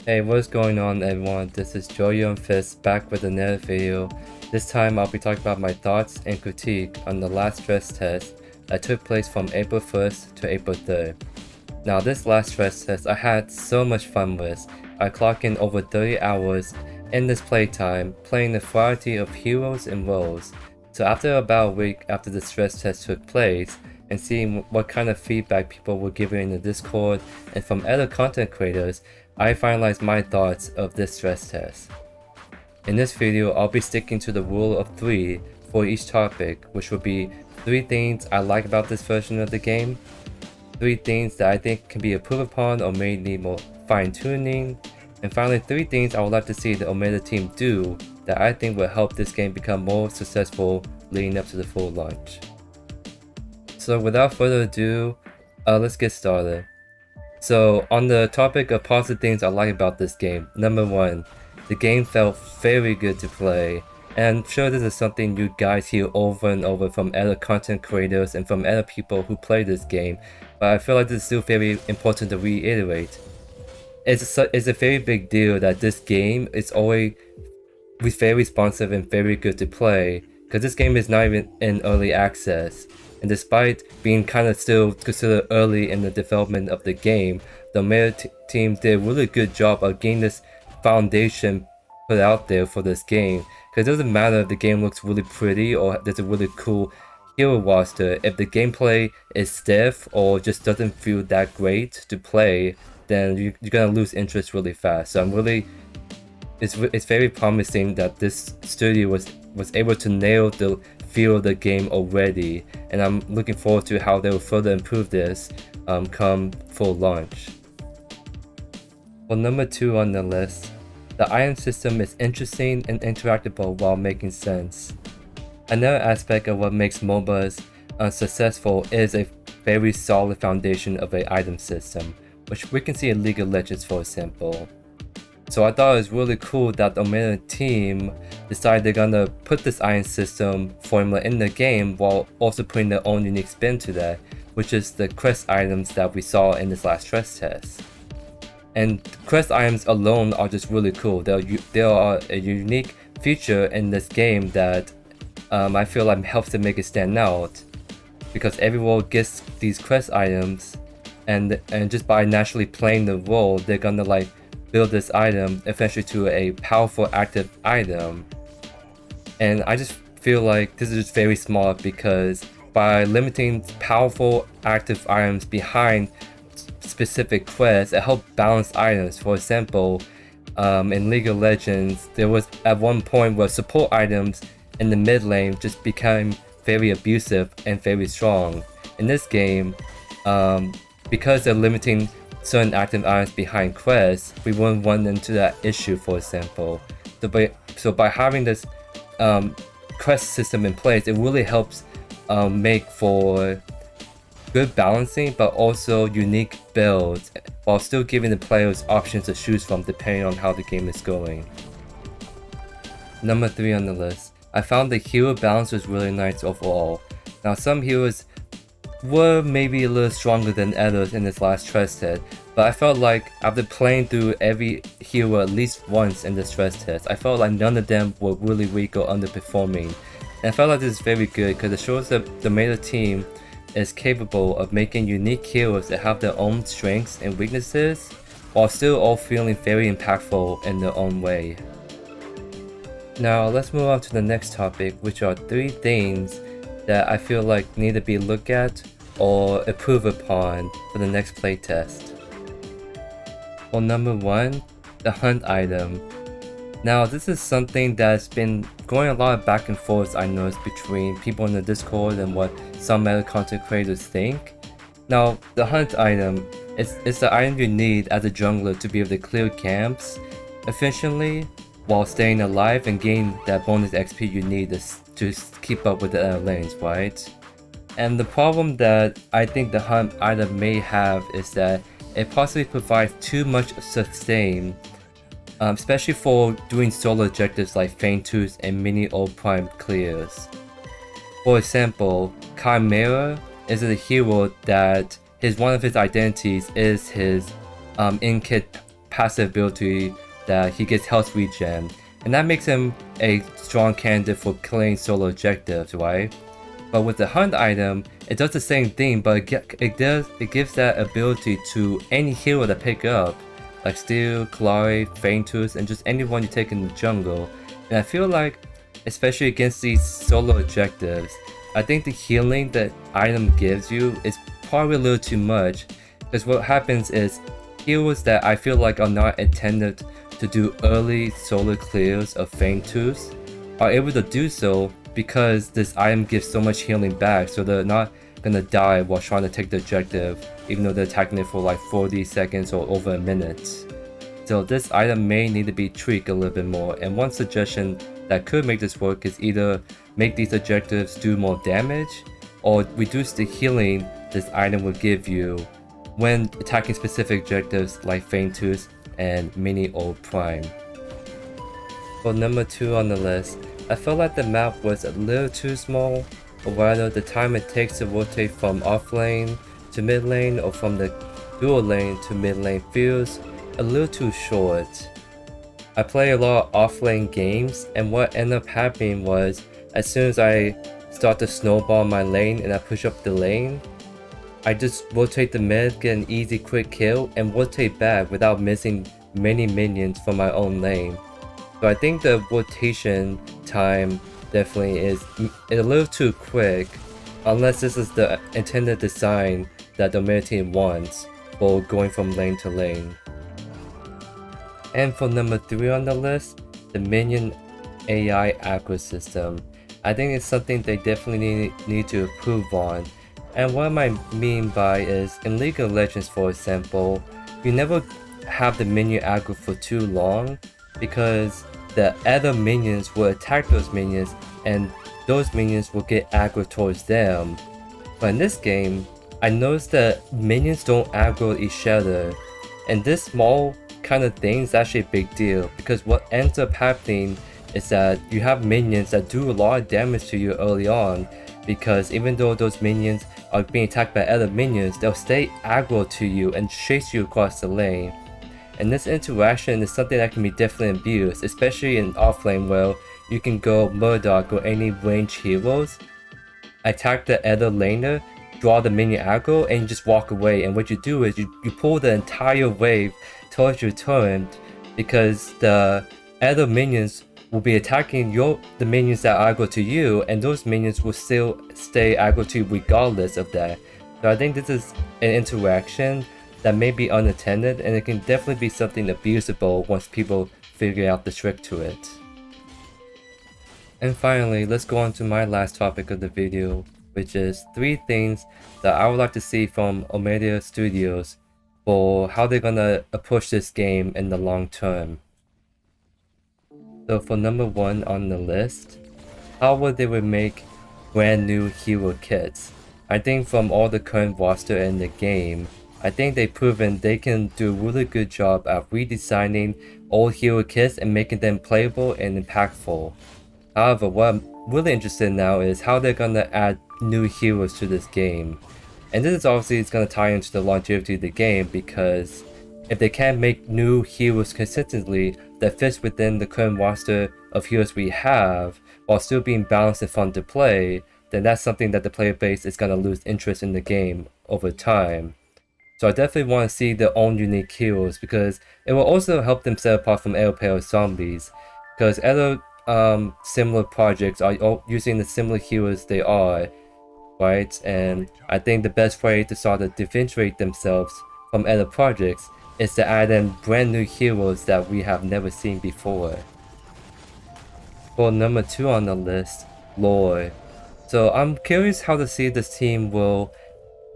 Hey, what's going on everyone? This is Joyo and Fist back with another video. This time I'll be talking about my thoughts and critique on the last stress test that took place from April 1st to April 3rd. Now this last stress test I had so much fun with. I clocked in over 30 hours in this playtime playing a variety of heroes and roles. So after about a week after the stress test took place and seeing what kind of feedback people were giving in the Discord and from other content creators, I finalized my thoughts of this stress test. In this video, I'll be sticking to the rule of 3 for each topic, which will be 3 things I like about this version of the game, 3 things that I think can be improved upon or may need more fine-tuning, and finally 3 things I would like to see the Omega team do that I think will help this game become more successful leading up to the full launch. So without further ado, let's get started. So on the topic of positive things I like about this game, number 1, the game felt very good to play, and I'm sure this is something you guys hear over and over from other content creators and from other people who play this game, but I feel like this is still very important to reiterate. It's a very big deal that this game is always very responsive and very good to play, because this game is not even in early access. And despite being kind of still considered early in the development of the game, the Omega team did a really good job of getting this foundation put out there for this game. Because it doesn't matter if the game looks really pretty or there's a really cool hero roster, if the gameplay is stiff or just doesn't feel that great to play, then you're gonna lose interest really fast. So it's very promising that this studio was able to nail the feel of the game already, and I'm looking forward to how they will further improve this come full launch. Well, number 2 on the list, the item system is interesting and interactable while making sense. Another aspect of what makes MOBAs successful is a very solid foundation of an item system, which we can see in League of Legends for example. So I thought it was really cool that the Omega team decided they're gonna put this item system formula in the game while also putting their own unique spin to that, which is the quest items that we saw in this last stress test. And quest items alone are just really cool. They are a unique feature in this game that I feel like helps to make it stand out, because everyone gets these quest items, and just by naturally playing the role, they're gonna like build this item eventually to a powerful active item. And I just feel like this is just very smart, because by limiting powerful active items behind specific quests, it helps balance items. For example, in League of Legends, there was at one point where support items in the mid lane just became very abusive and very strong. In this game, because they're limiting certain active items behind quests, we wouldn't run into that issue, for example. So by having this quest system in place, it really helps make for good balancing but also unique builds, while still giving the players options to choose from depending on how the game is going. Number 3 on the list, I found the hero balance was really nice overall. Now some heroes were maybe a little stronger than others in this last stress test, but I felt like after playing through every hero at least once in the stress test, I felt like none of them were really weak or underperforming. And I felt like this is very good, because it shows that the Omega team is capable of making unique heroes that have their own strengths and weaknesses, while still all feeling very impactful in their own way. Now let's move on to the next topic, which are 3 things that I feel like need to be looked at or improved upon for the next playtest. Well, number 1, the hunt item. Now this is something that's been going a lot of back and forth, I noticed, between people in the Discord and what some other content creators think. Now the hunt item is the item you need as a jungler to be able to clear camps efficiently while staying alive and gain that bonus XP you need to keep up with the other lanes, right? And the problem that I think the hunt item may have is that it possibly provides too much sustain, especially for doing solo objectives like Feint-Tooth and mini old prime clears. For example, Chimera is a hero that one of his identities is his in-kit passive ability that he gets health regen, and that makes him a strong candidate for killing solo objectives, right? But with the hunt item, it does the same thing, but it gives that ability to any hero to pick up, like Steel, Kalari, Faintus, and just anyone you take in the jungle. And I feel like, especially against these solo objectives, I think the healing that item gives you is probably a little too much, because what happens is heroes that I feel like are not intended to do early solo clears of Faintus are able to do so because this item gives so much healing back, so they're not gonna die while trying to take the objective, even though they're attacking it for like 40 seconds or over a minute. So this item may need to be tweaked a little bit more, and one suggestion that could make this work is either make these objectives do more damage, or reduce the healing this item will give you when attacking specific objectives like Faintus and Mini Old Prime. For number 2 on the list, I felt like the map was a little too small, or rather the time it takes to rotate from off lane to mid lane or from the dual lane to mid lane feels a little too short. I play a lot of off lane games, and what ended up happening was as soon as I start to snowball my lane and I push up the lane, I just rotate the mid, get an easy quick kill, and rotate back without missing many minions from my own lane. So I think the rotation time definitely is a little too quick, unless this is the intended design that the meta team wants for going from lane to lane. And for number 3 on the list, the minion AI aggro system. I think it's something they definitely need to improve on. And what I mean by is, in League of Legends for example, you never have the minion aggro for too long, because the other minions will attack those minions and those minions will get aggro towards them. But in this game, I noticed that minions don't aggro each other, and this small kind of thing is actually a big deal, because what ends up happening is that you have minions that do a lot of damage to you early on, because even though those minions are being attacked by other minions, they'll stay aggro to you and chase you across the lane. And this interaction is something that can be definitely abused, especially in offlane where you can go Murdoch or any ranged heroes, attack the other laner, draw the minion aggro, and you just walk away. And what you do is you pull the entire wave towards your turret, because the other minions will be attacking the minions that aggro to you, and those minions will still stay aggro to you regardless of that. So I think this is an interaction that may be unattended, and it can definitely be something abusable once people figure out the trick to it. And finally, let's go on to my last topic of the video, which is 3 things that I would like to see from Omega Studios for how they're gonna approach this game in the long term. So for number 1 on the list, how would they make brand new hero kits? I think from all the current roster in the game, I think they've proven they can do a really good job at redesigning old hero kits and making them playable and impactful. However, what I'm really interested in now is how they're gonna add new heroes to this game. And this is obviously gonna tie into the longevity of the game, because if they can't make new heroes consistently that fits within the current roster of heroes we have, while still being balanced and fun to play, then that's something that the player base is gonna lose interest in the game over time. So I definitely want to see their own unique heroes, because it will also help them set apart from Aeropale Zombies, because other similar projects are all using the similar heroes they are, right? And I think the best way to sort of differentiate themselves from other projects is to add in brand new heroes that we have never seen before. For number 2 on the list, lore. So I'm curious how to see this team will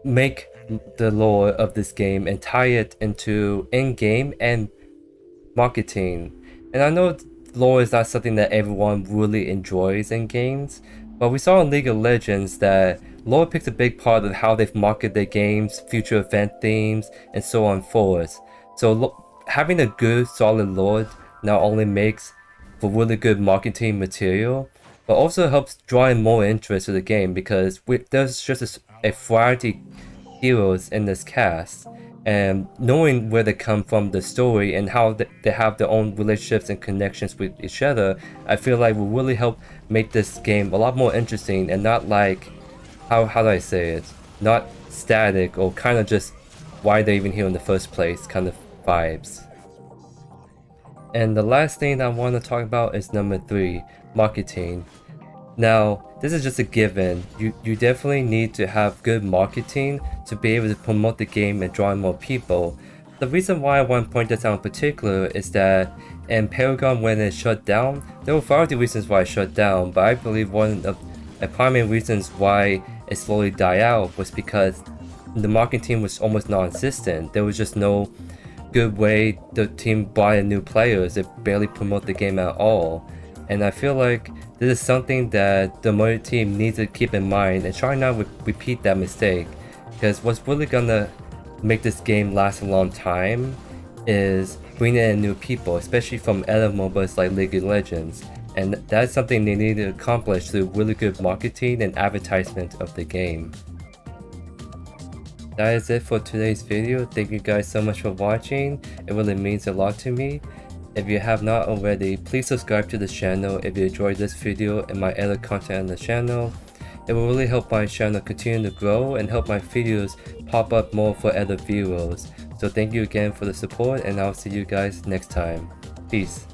make the lore of this game and tie it into in-game and marketing. And I know lore is not something that everyone really enjoys in games, but we saw in League of Legends that lore picks a big part of how they've marketed their games, future event themes, and so on forth. So having a good solid lore not only makes for really good marketing material, but also helps draw in more interest to the game, because there's just a variety heroes in this cast, and knowing where they come from, the story, and how they have their own relationships and connections with each other, I feel like will really help make this game a lot more interesting and not like, how do I say it, not static or kind of just why they're even here in the first place kind of vibes. And the last thing I want to talk about is number 3, marketing. Now, this is just a given. You definitely need to have good marketing to be able to promote the game and draw in more people. The reason why I want to point this out in particular is that in Paragon, when it shut down, there were a variety of reasons why it shut down, but I believe one of the primary reasons why it slowly died out was because the marketing was almost non-existent. There was just no good way the team brought in new players. It barely promoted the game at all. And I feel like this is something that the Motor team needs to keep in mind and try not to repeat that mistake, because what's really gonna make this game last a long time is bringing in new people, especially from other MOBAs like League of Legends, and that's something they need to accomplish through really good marketing and advertisement of the game. That is it for today's video. Thank you guys so much for watching. It really means a lot to me. If you have not already, please subscribe to the channel if you enjoyed this video and my other content on the channel. It will really help my channel continue to grow and help my videos pop up more for other viewers. So thank you again for the support, and I'll see you guys next time. Peace.